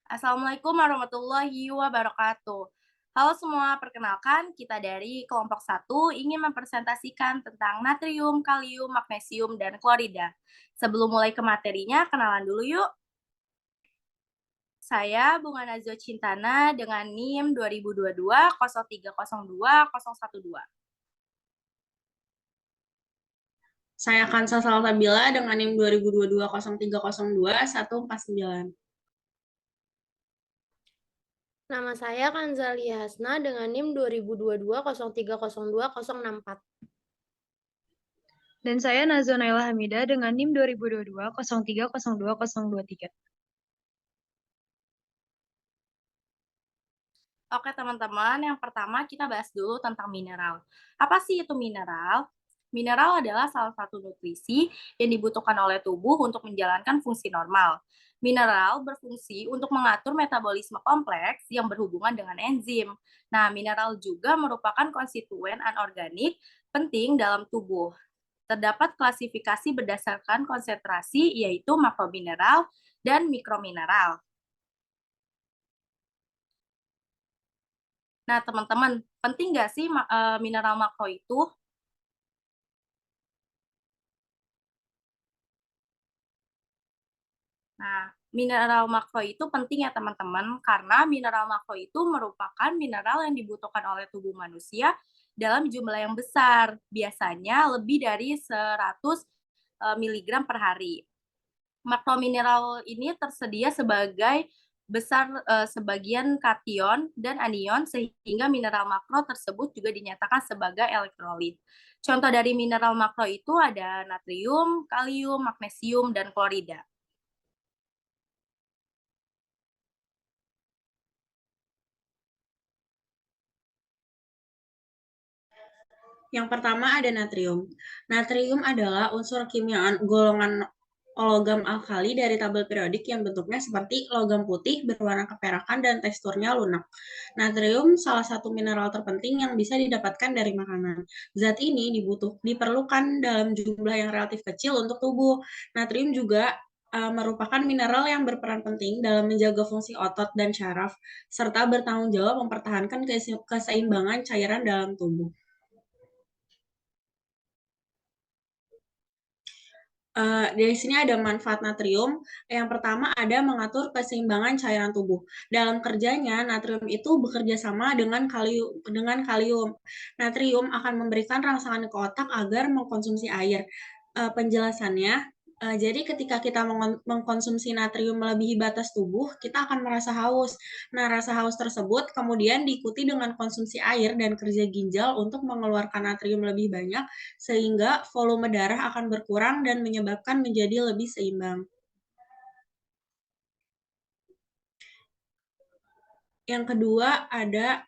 Assalamualaikum warahmatullahi wabarakatuh. Halo semua, perkenalkan kita dari kelompok 1 ingin mempresentasikan tentang natrium, kalium, magnesium, dan klorida. Sebelum mulai ke materinya, kenalan dulu yuk. Saya Bunga Nazwa Cintana dengan NIM 2022 0302 012. Saya Kansa Salsabila dengan NIM 2022-0302-149. Nama saya Kanzali Hasna dengan NIM 2022-0302-064. Dan saya Nazwa Naila Hamidah dengan NIM 2022 0302 023. Oke teman-teman, yang pertama kita bahas dulu tentang mineral. Apa sih itu mineral? Mineral adalah salah satu nutrisi yang dibutuhkan oleh tubuh untuk menjalankan fungsi normal. Mineral berfungsi untuk mengatur metabolisme kompleks yang berhubungan dengan enzim. Nah, mineral juga merupakan konstituen anorganik penting dalam tubuh. Terdapat klasifikasi berdasarkan konsentrasi, yaitu makromineral dan mikromineral. Nah, teman-teman, penting nggak sih mineral makro itu? Nah, mineral makro itu penting ya teman-teman, karena mineral makro itu merupakan mineral yang dibutuhkan oleh tubuh manusia dalam jumlah yang besar, biasanya lebih dari 100 mg per hari. Makromineral ini tersedia sebagai besar sebagian kation dan anion, sehingga mineral makro tersebut juga dinyatakan sebagai elektrolit. Contoh dari mineral makro itu ada natrium, kalium, magnesium, dan klorida. Yang pertama ada natrium. Natrium adalah unsur kimia golongan logam alkali dari tabel periodik yang bentuknya seperti logam putih berwarna keperakan dan teksturnya lunak. Natrium salah satu mineral terpenting yang bisa didapatkan dari makanan. Zat ini diperlukan dalam jumlah yang relatif kecil untuk tubuh. Natrium juga merupakan mineral yang berperan penting dalam menjaga fungsi otot dan syaraf, serta bertanggung jawab mempertahankan keseimbangan cairan dalam tubuh. Dari sini ada manfaat natrium. Yang pertama ada mengatur keseimbangan cairan tubuh. Dalam kerjanya, natrium itu bekerja sama dengan kalium. Natrium akan memberikan rangsangan ke otak agar mengkonsumsi air. Penjelasannya, jadi ketika kita mengkonsumsi natrium melebihi batas tubuh, kita akan merasa haus. Nah, rasa haus tersebut kemudian diikuti dengan konsumsi air dan kerja ginjal untuk mengeluarkan natrium lebih banyak, sehingga volume darah akan berkurang dan menyebabkan menjadi lebih seimbang. Yang kedua ada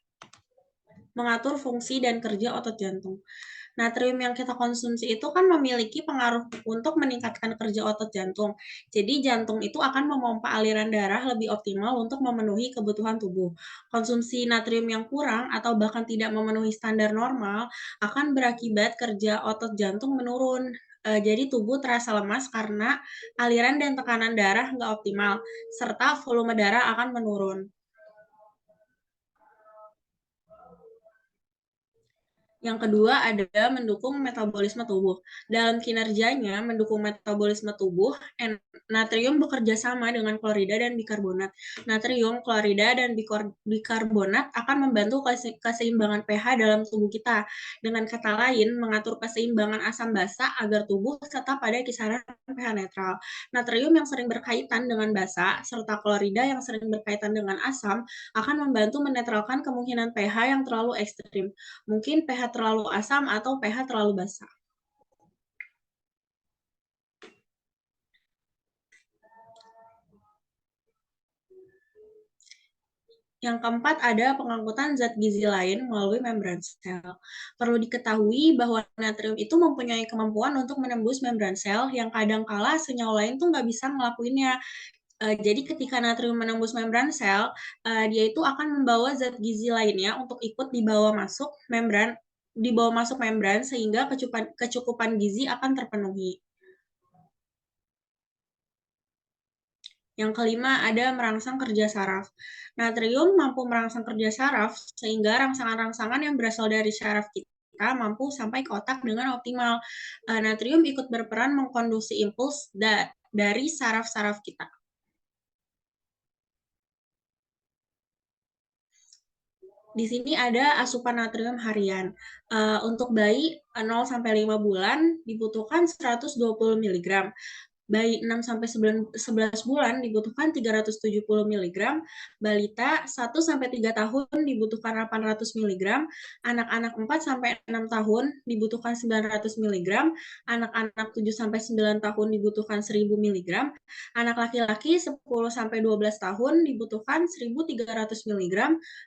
mengatur fungsi dan kerja otot jantung. Natrium yang kita konsumsi itu kan memiliki pengaruh untuk meningkatkan kerja otot jantung. Jadi jantung itu akan memompa aliran darah lebih optimal untuk memenuhi kebutuhan tubuh. Konsumsi natrium yang kurang atau bahkan tidak memenuhi standar normal akan berakibat kerja otot jantung menurun. Jadi tubuh terasa lemas karena aliran dan tekanan darah nggak optimal, serta volume darah akan menurun. Yang kedua ada mendukung metabolisme tubuh. Dalam kinerjanya mendukung metabolisme tubuh, natrium bekerja sama dengan klorida dan bikarbonat. Natrium, klorida, dan bikarbonat akan membantu keseimbangan pH dalam tubuh kita. Dengan kata lain, mengatur keseimbangan asam basa agar tubuh tetap pada kisaran pH netral. Natrium yang sering berkaitan dengan basa, serta klorida yang sering berkaitan dengan asam, akan membantu menetralkan kemungkinan pH yang terlalu ekstrim. Mungkin pH terlalu asam atau pH terlalu basa. Yang keempat ada pengangkutan zat gizi lain melalui membran sel. Perlu diketahui bahwa natrium itu mempunyai kemampuan untuk menembus membran sel yang kadangkala senyawa lain tuh nggak bisa ngelakuinnya. Jadi ketika natrium menembus membran sel, dia itu akan membawa zat gizi lainnya untuk ikut dibawa masuk membran sehingga kecukupan gizi akan terpenuhi. Yang kelima ada merangsang kerja saraf. Natrium mampu merangsang kerja saraf sehingga rangsangan-rangsangan yang berasal dari saraf kita mampu sampai ke otak dengan optimal. Natrium ikut berperan mengkonduksi impuls dari saraf-saraf kita. Di sini ada asupan natrium harian. Untuk bayi 0 sampai 5 bulan dibutuhkan 120 mg. Bayi 6 sampai 11 bulan dibutuhkan 370 mg, balita 1 sampai 3 tahun dibutuhkan 800 mg, anak-anak 4 sampai 6 tahun dibutuhkan 900 mg, anak-anak 7 sampai 9 tahun dibutuhkan 1000 mg, anak laki-laki 10 sampai 12 tahun dibutuhkan 1300 mg,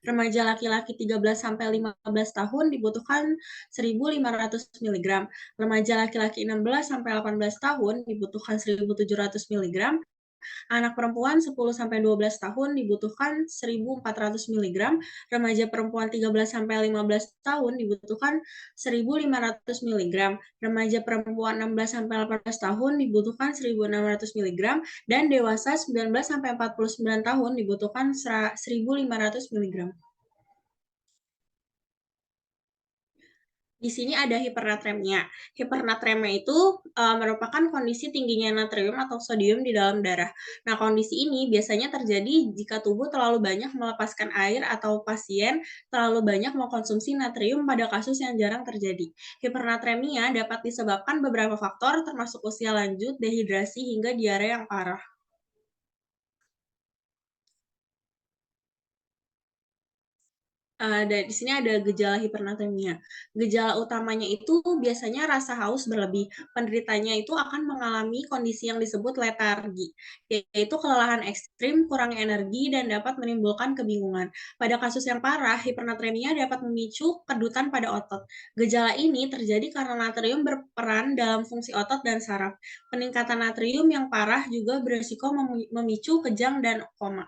remaja laki-laki 13 sampai 15 tahun dibutuhkan 1500 mg, remaja laki-laki 16 sampai 18 tahun dibutuhkan 1700 mg, anak perempuan 10 sampai 12 tahun dibutuhkan 1400 mg, remaja perempuan 13 sampai 15 tahun dibutuhkan 1500 mg, remaja perempuan 16 sampai 18 tahun dibutuhkan 1600 mg, dan dewasa 19 sampai 49 tahun dibutuhkan 1500 mg. Di sini ada hipernatremia. Hipernatremia itu merupakan kondisi tingginya natrium atau sodium di dalam darah. Nah, kondisi ini biasanya terjadi jika tubuh terlalu banyak melepaskan air atau pasien terlalu banyak mengkonsumsi natrium pada kasus yang jarang terjadi. Hipernatremia dapat disebabkan beberapa faktor termasuk usia lanjut, dehidrasi, hingga diare yang parah. Di sini ada gejala hipernatremia. Gejala utamanya itu biasanya rasa haus berlebih. Penderitanya itu akan mengalami kondisi yang disebut letargi, yaitu kelelahan ekstrim, kurang energi, dan dapat menimbulkan kebingungan. Pada kasus yang parah, hipernatremia dapat memicu kedutan pada otot. Gejala ini terjadi karena natrium berperan dalam fungsi otot dan saraf. Peningkatan natrium yang parah juga berisiko memicu kejang dan koma.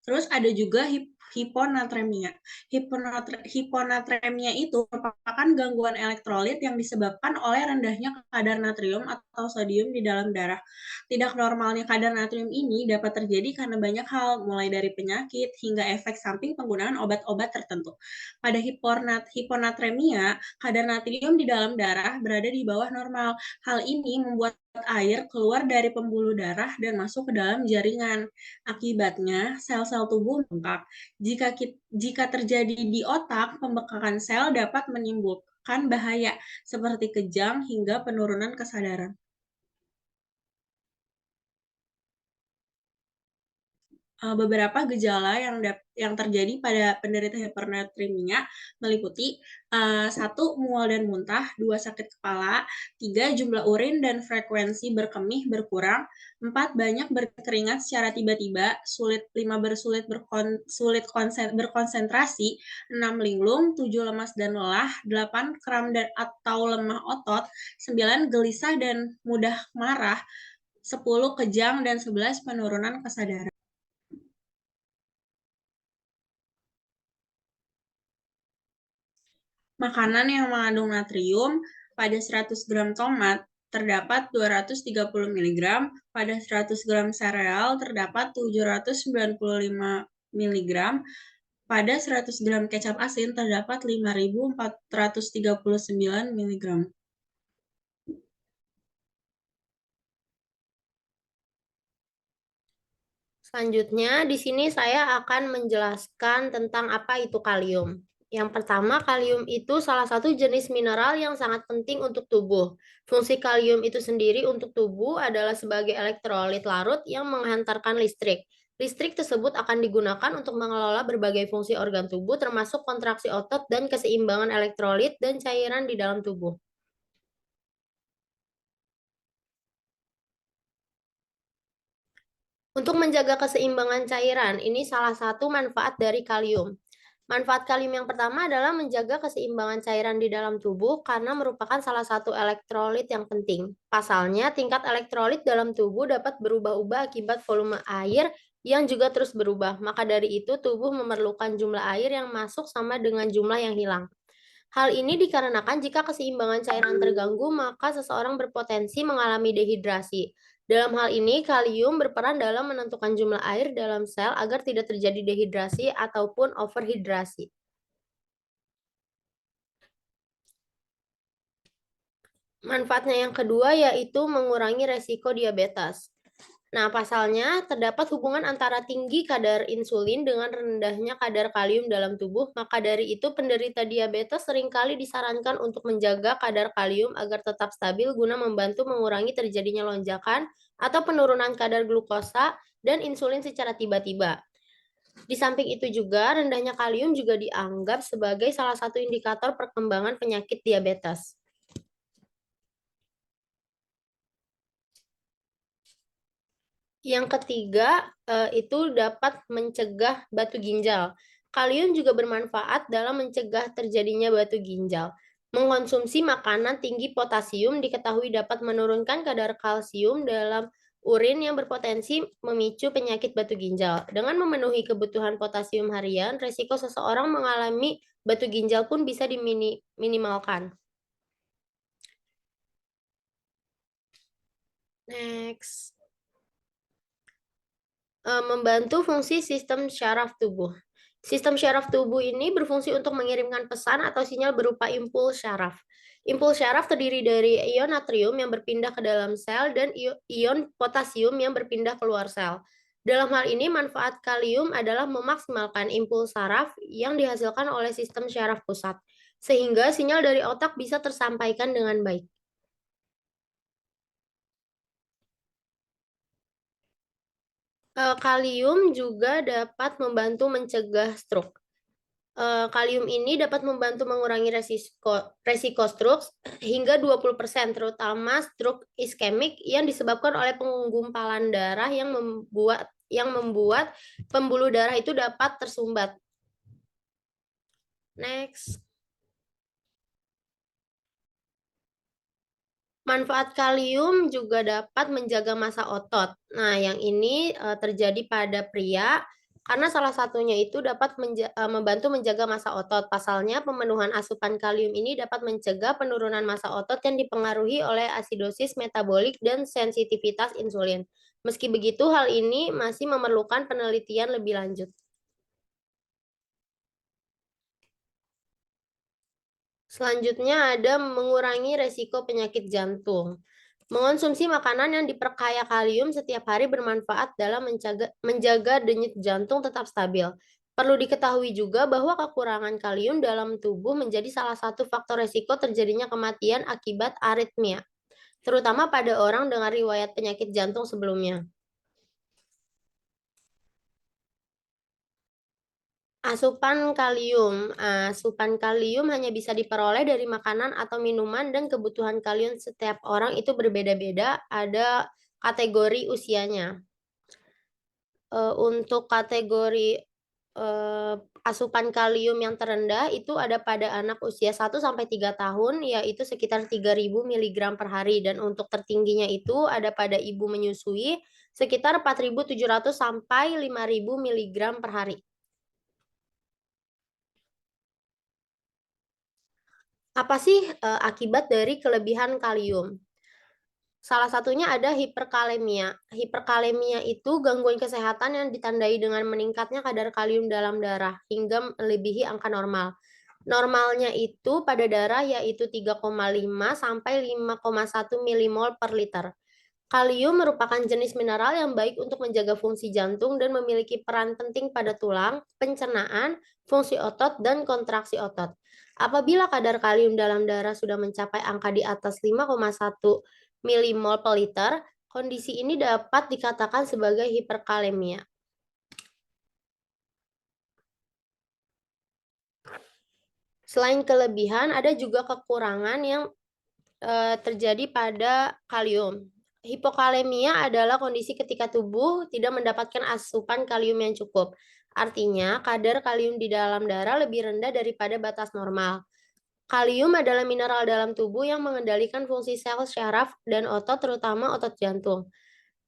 Terus ada juga hiponatremia. Hiponatremia itu merupakan gangguan elektrolit yang disebabkan oleh rendahnya kadar natrium atau sodium di dalam darah. Tidak normalnya kadar natrium ini dapat terjadi karena banyak hal, mulai dari penyakit hingga efek samping penggunaan obat-obat tertentu. Pada hiponatremia, kadar natrium di dalam darah berada di bawah normal. Hal ini membuat air keluar dari pembuluh darah dan masuk ke dalam jaringan. Akibatnya, sel-sel tubuh bengkak. Jika terjadi di otak, pembengkakan sel dapat menimbulkan bahaya seperti kejang hingga penurunan kesadaran. Beberapa gejala yang terjadi pada penderita hipernatremia meliputi 1. Mual dan muntah, 2. Sakit kepala, 3. Jumlah urin dan frekuensi berkemih berkurang, 4. Banyak berkeringat secara tiba-tiba, 5. Berkonsentrasi, 6. Linglung, 7. Lemas dan lelah, 8. Kram atau lemah otot, 9. Gelisah dan mudah marah, 10. Kejang, dan 11. Penurunan kesadaran. Makanan yang mengandung natrium, pada 100 gram tomat terdapat 230 mg, pada 100 gram sereal terdapat 795 mg, pada 100 gram kecap asin terdapat 5.439 mg. Selanjutnya, di sini saya akan menjelaskan tentang apa itu kalium. Yang pertama, kalium itu salah satu jenis mineral yang sangat penting untuk tubuh. Fungsi kalium itu sendiri untuk tubuh adalah sebagai elektrolit larut yang menghantarkan listrik. Listrik tersebut akan digunakan untuk mengelola berbagai fungsi organ tubuh termasuk kontraksi otot dan keseimbangan elektrolit dan cairan di dalam tubuh. Untuk menjaga keseimbangan cairan, ini salah satu manfaat dari kalium. Manfaat kalium yang pertama adalah menjaga keseimbangan cairan di dalam tubuh karena merupakan salah satu elektrolit yang penting. Pasalnya, tingkat elektrolit dalam tubuh dapat berubah-ubah akibat volume air yang juga terus berubah. Maka dari itu, tubuh memerlukan jumlah air yang masuk sama dengan jumlah yang hilang. Hal ini dikarenakan jika keseimbangan cairan terganggu, maka seseorang berpotensi mengalami dehidrasi. Dalam hal ini, kalium berperan dalam menentukan jumlah air dalam sel agar tidak terjadi dehidrasi ataupun overhidrasi. Manfaatnya yang kedua yaitu mengurangi resiko diabetes. Nah, pasalnya terdapat hubungan antara tinggi kadar insulin dengan rendahnya kadar kalium dalam tubuh, maka dari itu penderita diabetes seringkali disarankan untuk menjaga kadar kalium agar tetap stabil guna membantu mengurangi terjadinya lonjakan atau penurunan kadar glukosa dan insulin secara tiba-tiba. Di samping itu juga, rendahnya kalium juga dianggap sebagai salah satu indikator perkembangan penyakit diabetes. Yang ketiga, itu dapat mencegah batu ginjal. Kalium juga bermanfaat dalam mencegah terjadinya batu ginjal. Mengkonsumsi makanan tinggi potasium diketahui dapat menurunkan kadar kalsium dalam urin yang berpotensi memicu penyakit batu ginjal. Dengan memenuhi kebutuhan potasium harian, resiko seseorang mengalami batu ginjal pun bisa diminimalkan. Next. Membantu fungsi sistem syaraf tubuh. Sistem syaraf tubuh ini berfungsi untuk mengirimkan pesan atau sinyal berupa impuls syaraf. Impuls syaraf terdiri dari ion natrium yang berpindah ke dalam sel dan ion potasium yang berpindah keluar sel. Dalam hal ini, manfaat kalium adalah memaksimalkan impuls saraf yang dihasilkan oleh sistem syaraf pusat, sehingga sinyal dari otak bisa tersampaikan dengan baik. Kalium juga dapat membantu mencegah stroke. Kalium ini dapat membantu mengurangi resiko stroke hingga 20%, terutama stroke iskemik yang disebabkan oleh penggumpalan darah yang membuat pembuluh darah itu dapat tersumbat. Next. Manfaat kalium juga dapat menjaga massa otot. Nah, yang ini terjadi pada pria karena salah satunya itu dapat membantu menjaga massa otot. Pasalnya, pemenuhan asupan kalium ini dapat mencegah penurunan massa otot yang dipengaruhi oleh asidosis metabolik dan sensitivitas insulin. Meski begitu, hal ini masih memerlukan penelitian lebih lanjut. Selanjutnya ada mengurangi resiko penyakit jantung. Mengonsumsi makanan yang diperkaya kalium setiap hari bermanfaat dalam menjaga denyut jantung tetap stabil. Perlu diketahui juga bahwa kekurangan kalium dalam tubuh menjadi salah satu faktor resiko terjadinya kematian akibat aritmia, terutama pada orang dengan riwayat penyakit jantung sebelumnya. Asupan kalium. Asupan kalium hanya bisa diperoleh dari makanan atau minuman dan kebutuhan kalium setiap orang itu berbeda-beda, ada kategori usianya. Untuk kategori asupan kalium yang terendah itu ada pada anak usia 1 sampai 3 tahun yaitu sekitar 3.000 mg per hari, dan untuk tertingginya itu ada pada ibu menyusui sekitar 4.700 sampai 5.000 mg per hari. Apa sih akibat dari kelebihan kalium? Salah satunya ada hiperkalemia. Hiperkalemia itu gangguan kesehatan yang ditandai dengan meningkatnya kadar kalium dalam darah hingga melebihi angka normal. Normalnya itu pada darah yaitu 3,5 sampai 5,1 milimol per liter. Kalium merupakan jenis mineral yang baik untuk menjaga fungsi jantung dan memiliki peran penting pada tulang, pencernaan, fungsi otot, dan kontraksi otot. Apabila kadar kalium dalam darah sudah mencapai angka di atas 5,1 milimol per liter, kondisi ini dapat dikatakan sebagai hiperkalemia. Selain kelebihan, ada juga kekurangan yang terjadi pada kalium. Hipokalemia adalah kondisi ketika tubuh tidak mendapatkan asupan kalium yang cukup. Artinya, kadar kalium di dalam darah lebih rendah daripada batas normal. Kalium adalah mineral dalam tubuh yang mengendalikan fungsi sel syaraf dan otot, terutama otot jantung.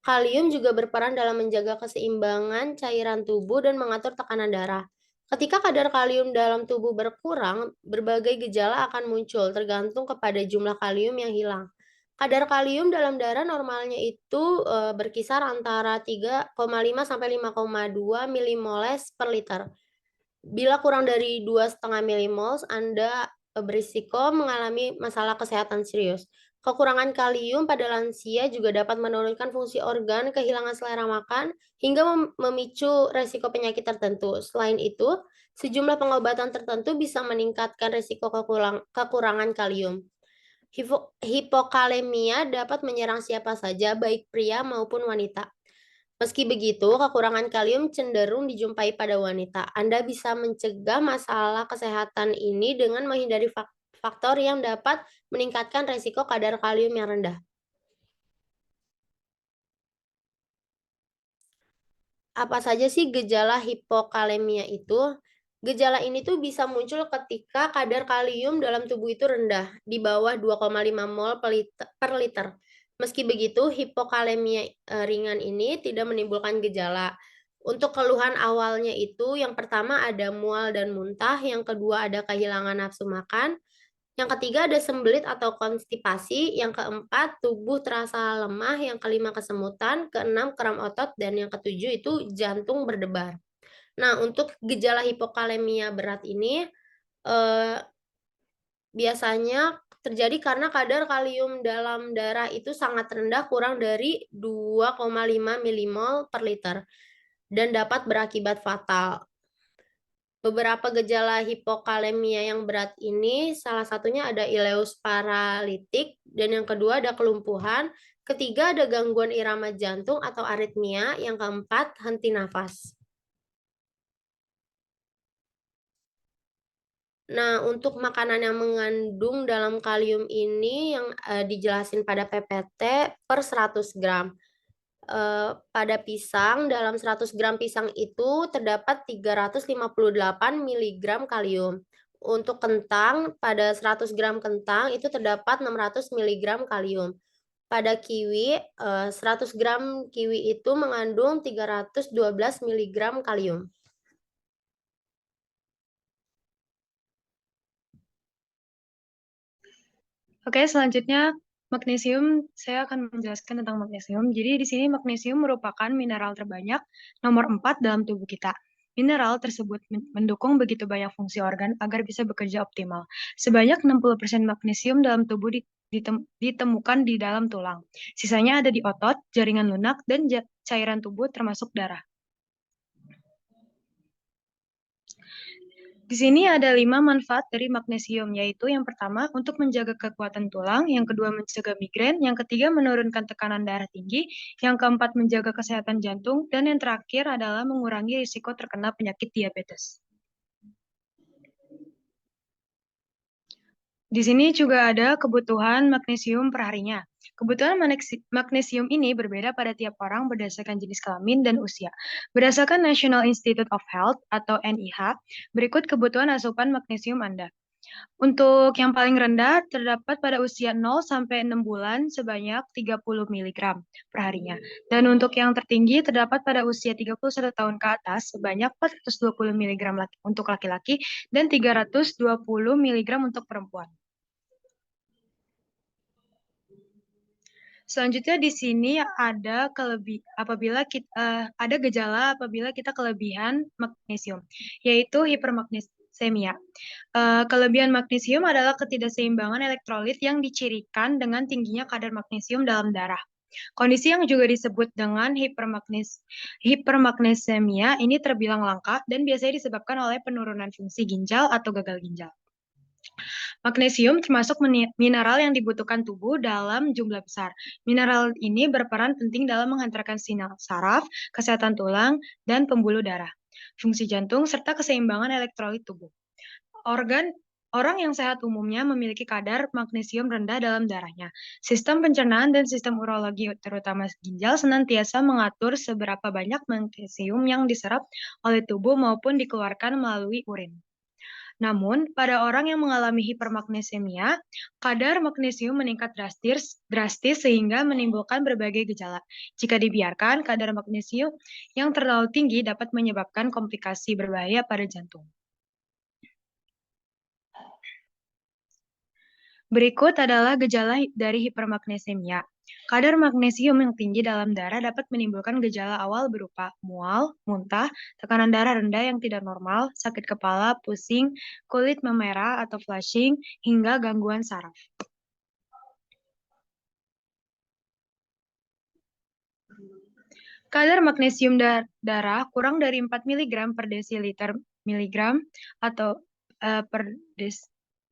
Kalium juga berperan dalam menjaga keseimbangan cairan tubuh dan mengatur tekanan darah. Ketika kadar kalium dalam tubuh berkurang, berbagai gejala akan muncul tergantung kepada jumlah kalium yang hilang. Kadar kalium dalam darah normalnya itu berkisar antara 3,5 sampai 5,2 milimoles per liter. Bila kurang dari 2,5 milimoles, Anda berisiko mengalami masalah kesehatan serius. Kekurangan kalium pada lansia juga dapat menurunkan fungsi organ, kehilangan selera makan, hingga memicu resiko penyakit tertentu. Selain itu, sejumlah pengobatan tertentu bisa meningkatkan resiko kekurangan kalium. Hipokalemia dapat menyerang siapa saja, baik pria maupun wanita. Meski begitu, kekurangan kalium cenderung dijumpai pada wanita. Anda bisa mencegah masalah kesehatan ini dengan menghindari faktor yang dapat meningkatkan resiko kadar kalium yang rendah. Apa saja sih gejala hipokalemia itu? Gejala ini tuh bisa muncul ketika kadar kalium dalam tubuh itu rendah, di bawah 2,5 mol per liter. Meski begitu, hipokalemia ringan ini tidak menimbulkan gejala. Untuk keluhan awalnya itu, yang pertama ada mual dan muntah, yang kedua ada kehilangan nafsu makan, yang ketiga ada sembelit atau konstipasi, yang keempat tubuh terasa lemah, yang kelima kesemutan, keenam kram otot, dan yang ketujuh itu jantung berdebar. Nah, untuk gejala hipokalemia berat ini biasanya terjadi karena kadar kalium dalam darah itu sangat rendah, kurang dari 2,5 milimol per liter, dan dapat berakibat fatal. Beberapa gejala hipokalemia yang berat ini salah satunya ada ileus paralitik, dan yang kedua ada kelumpuhan, ketiga ada gangguan irama jantung atau aritmia, yang keempat henti nafas. Nah, untuk makanan yang mengandung dalam kalium ini yang dijelasin pada PPT per 100 gram. Pada pisang, dalam 100 gram pisang itu terdapat 358 mg kalium. Untuk kentang, pada 100 gram kentang itu terdapat 600 mg kalium. Pada kiwi, 100 gram kiwi itu mengandung 312 mg kalium. Oke, selanjutnya magnesium. Saya akan menjelaskan tentang magnesium. Jadi di sini magnesium merupakan mineral terbanyak nomor 4 dalam tubuh kita. Mineral tersebut mendukung begitu banyak fungsi organ agar bisa bekerja optimal. Sebanyak 60% magnesium dalam tubuh ditemukan di dalam tulang. Sisanya ada di otot, jaringan lunak, dan cairan tubuh termasuk darah. Di sini ada 5 manfaat dari magnesium, yaitu yang pertama untuk menjaga kekuatan tulang, yang kedua mencegah migrain, yang ketiga menurunkan tekanan darah tinggi, yang keempat menjaga kesehatan jantung, dan yang terakhir adalah mengurangi risiko terkena penyakit diabetes. Di sini juga ada kebutuhan magnesium perharinya. Kebutuhan magnesium ini berbeda pada tiap orang berdasarkan jenis kelamin dan usia. Berdasarkan National Institute of Health atau NIH, berikut kebutuhan asupan magnesium Anda. Untuk yang paling rendah terdapat pada usia 0 sampai 6 bulan sebanyak 30 mg per harinya. Dan untuk yang tertinggi terdapat pada usia 31 tahun ke atas sebanyak 420 mg untuk laki-laki dan 320 mg untuk perempuan. Selanjutnya di sini ada ada gejala apabila kita kelebihan magnesium, yaitu hipermagnesemia. Kelebihan magnesium adalah ketidakseimbangan elektrolit yang dicirikan dengan tingginya kadar magnesium dalam darah. Kondisi yang juga disebut dengan hipermagnesemia ini terbilang langka dan biasanya disebabkan oleh penurunan fungsi ginjal atau gagal ginjal. Magnesium termasuk mineral yang dibutuhkan tubuh dalam jumlah besar. Mineral ini berperan penting dalam menghantarkan sinyal saraf, kesehatan tulang, dan pembuluh darah, fungsi jantung, serta keseimbangan elektrolit tubuh. Orang yang sehat umumnya memiliki kadar magnesium rendah dalam darahnya. Sistem pencernaan dan sistem urologi, terutama ginjal, senantiasa mengatur seberapa banyak magnesium yang diserap oleh tubuh maupun dikeluarkan melalui urin. Namun, pada orang yang mengalami hipermagnesemia, kadar magnesium meningkat drastis sehingga menimbulkan berbagai gejala. Jika dibiarkan, kadar magnesium yang terlalu tinggi dapat menyebabkan komplikasi berbahaya pada jantung. Berikut adalah gejala dari hipermagnesemia. Kadar magnesium yang tinggi dalam darah dapat menimbulkan gejala awal berupa mual, muntah, tekanan darah rendah yang tidak normal, sakit kepala, pusing, kulit memerah atau flushing, hingga gangguan saraf. Kadar magnesium darah kurang dari 4 mg per desiliter miligram atau per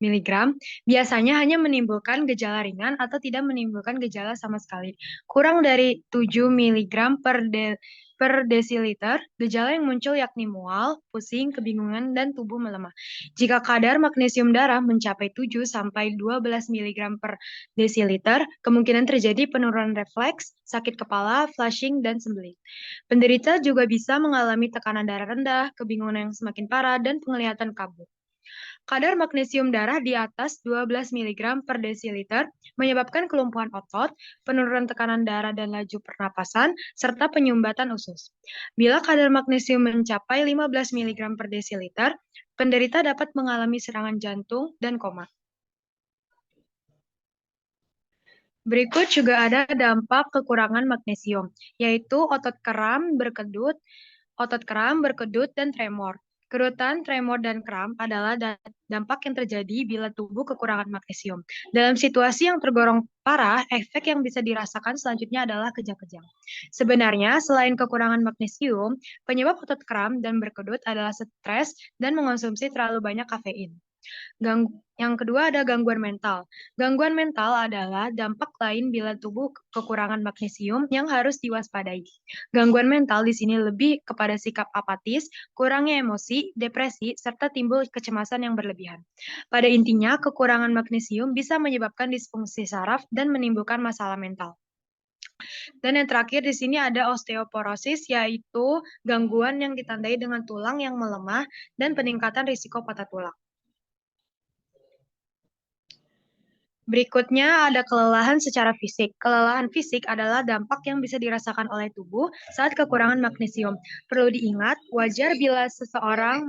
miligram biasanya hanya menimbulkan gejala ringan atau tidak menimbulkan gejala sama sekali. Kurang dari 7 mg per desiliter, gejala yang muncul yakni mual, pusing, kebingungan, dan tubuh melemah. Jika kadar magnesium darah mencapai 7 sampai 12 mg per desiliter, kemungkinan terjadi penurunan refleks, sakit kepala, flushing, dan sembelit. Penderita juga bisa mengalami tekanan darah rendah, kebingungan yang semakin parah, dan penglihatan kabur. Kadar magnesium darah di atas 12 mg per desiliter menyebabkan kelumpuhan otot, penurunan tekanan darah dan laju pernapasan, serta penyumbatan usus. Bila kadar magnesium mencapai 15 mg per desiliter, penderita dapat mengalami serangan jantung dan koma. Berikut juga ada dampak kekurangan magnesium, yaitu otot kram, berkedut, dan tremor. Kerutan, tremor, dan kram adalah dampak yang terjadi bila tubuh kekurangan magnesium. Dalam situasi yang tergolong parah, efek yang bisa dirasakan selanjutnya adalah kejang-kejang. Sebenarnya, selain kekurangan magnesium, penyebab otot kram dan berkedut adalah stres dan mengonsumsi terlalu banyak kafein. Yang kedua ada gangguan mental. Gangguan mental adalah dampak lain bila tubuh kekurangan magnesium yang harus diwaspadai. Gangguan mental di sini lebih kepada sikap apatis, kurangnya emosi, depresi, serta timbul kecemasan yang berlebihan. Pada intinya, kekurangan magnesium bisa menyebabkan disfungsi saraf dan menimbulkan masalah mental. Dan yang terakhir di sini ada osteoporosis, yaitu gangguan yang ditandai dengan tulang yang melemah dan peningkatan risiko patah tulang. Berikutnya ada kelelahan secara fisik. Kelelahan fisik adalah dampak yang bisa dirasakan oleh tubuh saat kekurangan magnesium. Perlu diingat, wajar bila seseorang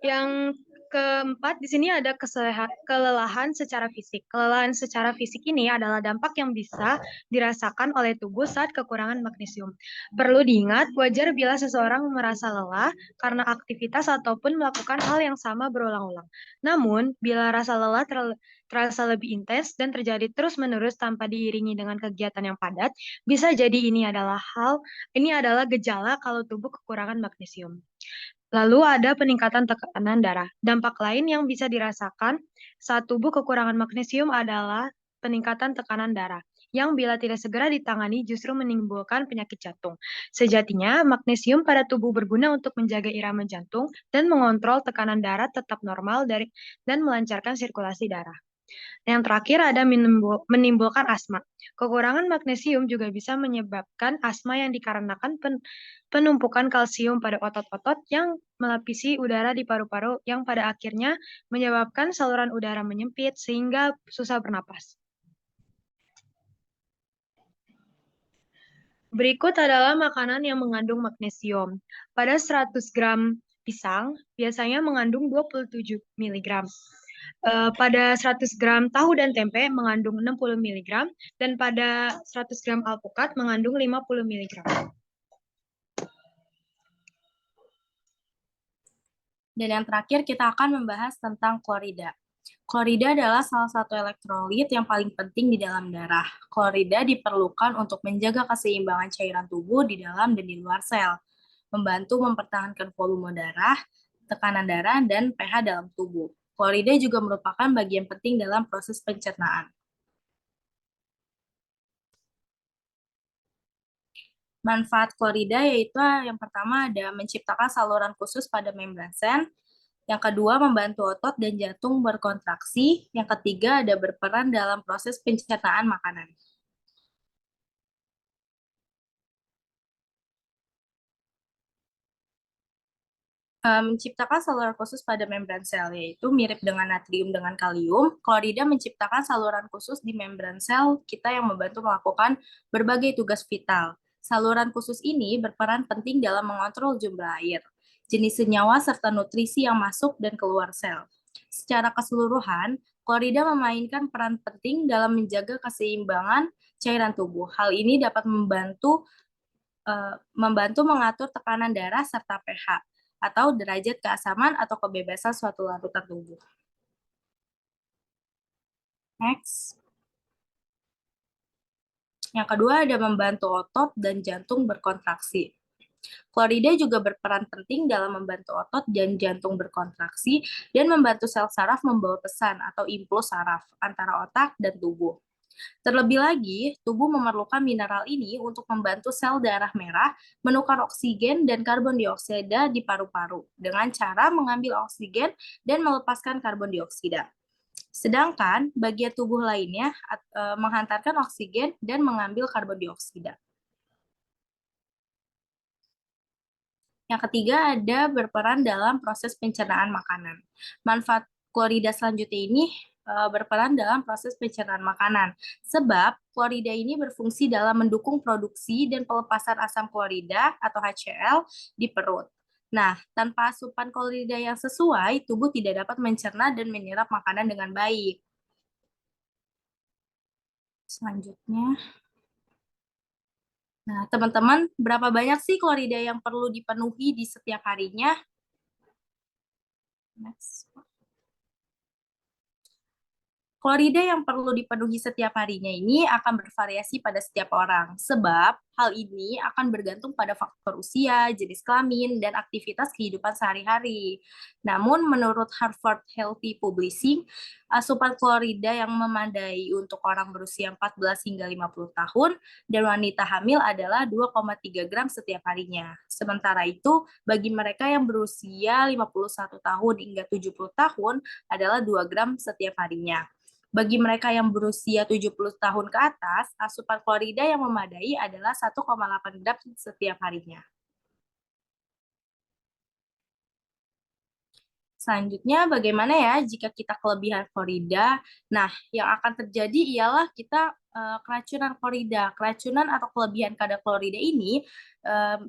Yang keempat, di sini ada kelelahan secara fisik. Kelelahan secara fisik ini adalah dampak yang bisa dirasakan oleh tubuh saat kekurangan magnesium. Perlu diingat, wajar bila seseorang merasa lelah karena aktivitas ataupun melakukan hal yang sama berulang-ulang. Namun, bila rasa lelah terasa lebih intens dan terjadi terus-menerus tanpa diiringi dengan kegiatan yang padat, bisa jadi ini adalah gejala kalau tubuh kekurangan magnesium. Lalu ada peningkatan tekanan darah. Dampak lain yang bisa dirasakan saat tubuh kekurangan magnesium adalah peningkatan tekanan darah, yang bila tidak segera ditangani justru menimbulkan penyakit jantung. Sejatinya, magnesium pada tubuh berguna untuk menjaga irama jantung dan mengontrol tekanan darah tetap normal dan melancarkan sirkulasi darah. Yang terakhir ada menimbulkan asma. Kekurangan magnesium juga bisa menyebabkan asma yang dikarenakan penumpukan kalsium pada otot-otot yang melapisi udara di paru-paru yang pada akhirnya menyebabkan saluran udara menyempit sehingga susah bernapas. Berikut adalah makanan yang mengandung magnesium. Pada 100 gram pisang biasanya mengandung 27 mg. Pada 100 gram tahu dan tempe mengandung 60 mg, dan pada 100 gram alpukat mengandung 50 mg. Dan yang terakhir kita akan membahas tentang klorida. Klorida adalah salah satu elektrolit yang paling penting di dalam darah. Klorida diperlukan untuk menjaga keseimbangan cairan tubuh di dalam dan di luar sel, membantu mempertahankan volume darah, tekanan darah, dan pH dalam tubuh. Klorida juga merupakan bagian penting dalam proses pencernaan. Manfaat klorida yaitu yang pertama ada menciptakan saluran khusus pada membran sen, yang kedua membantu otot dan jantung berkontraksi, yang ketiga ada berperan dalam proses pencernaan makanan. menciptakan saluran khusus pada membran sel, yaitu mirip dengan natrium dengan kalium. Klorida menciptakan saluran khusus di membran sel kita yang membantu melakukan berbagai tugas vital. Saluran khusus ini berperan penting dalam mengontrol jumlah air, jenis senyawa, serta nutrisi yang masuk dan keluar sel. Secara keseluruhan, klorida memainkan peran penting dalam menjaga keseimbangan cairan tubuh. Hal ini dapat membantu mengatur tekanan darah serta pH atau derajat keasaman atau kebebasan suatu larutan tubuh. Next. Yang kedua ada membantu otot dan jantung berkontraksi. Klorida juga berperan penting dalam membantu otot dan jantung berkontraksi dan membantu sel saraf membawa pesan atau impuls saraf antara otak dan tubuh. Terlebih lagi, tubuh memerlukan mineral ini untuk membantu sel darah merah menukar oksigen dan karbon dioksida di paru-paru dengan cara mengambil oksigen dan melepaskan karbon dioksida. Sedangkan bagian tubuh lainnya menghantarkan oksigen dan mengambil karbon dioksida. Yang ketiga ada berperan dalam proses pencernaan makanan. Manfaat klorida selanjutnya ini berperan dalam proses pencernaan makanan. Sebab klorida ini berfungsi dalam mendukung produksi dan pelepasan asam klorida atau HCl di perut. Nah, tanpa asupan klorida yang sesuai, tubuh tidak dapat mencerna dan menyerap makanan dengan baik. Selanjutnya. Nah, teman-teman, berapa banyak sih klorida yang perlu dipenuhi di setiap harinya? Next. Klorida yang perlu dipenuhi setiap harinya ini akan bervariasi pada setiap orang, sebab hal ini akan bergantung pada faktor usia, jenis kelamin, dan aktivitas kehidupan sehari-hari. Namun, menurut Harvard Healthy Publishing, asupan klorida yang memadai untuk orang berusia 14 hingga 50 tahun dan wanita hamil adalah 2,3 gram setiap harinya. Sementara itu, bagi mereka yang berusia 51 tahun hingga 70 tahun adalah 2 gram setiap harinya. Bagi mereka yang berusia 70 tahun ke atas, asupan klorida yang memadai adalah 1,8 gram setiap harinya. Selanjutnya, bagaimana ya jika kita kelebihan klorida? Nah, yang akan terjadi ialah kita keracunan klorida. Keracunan atau kelebihan kadar klorida ini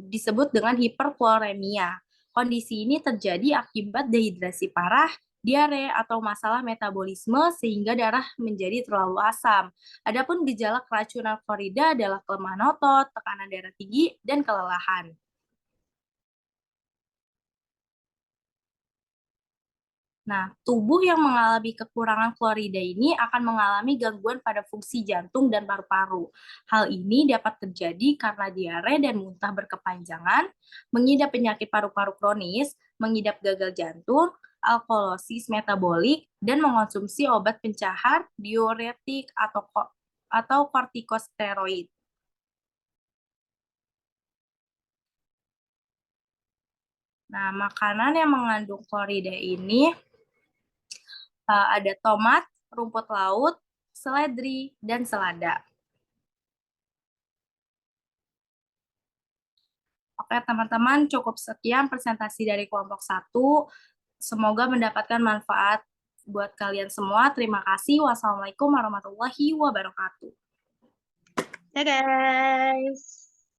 disebut dengan hiperkloremia. Kondisi ini terjadi akibat dehidrasi parah, diare, atau masalah metabolisme sehingga darah menjadi terlalu asam. Adapun gejala keracunan klorida adalah kelemahan otot, tekanan darah tinggi, dan kelelahan. Nah, tubuh yang mengalami kekurangan klorida ini akan mengalami gangguan pada fungsi jantung dan paru-paru. Hal ini dapat terjadi karena diare dan muntah berkepanjangan, mengidap penyakit paru-paru kronis, mengidap gagal jantung, alkalosis metabolik, dan mengonsumsi obat pencahar, diuretik, atau kortikosteroid. Nah, makanan yang mengandung klorida ini ada tomat, rumput laut, seledri, dan selada. Oke, teman-teman, cukup sekian presentasi dari kelompok 1. Semoga mendapatkan manfaat buat kalian semua. Terima kasih. Wassalamualaikum warahmatullahi wabarakatuh. Guys.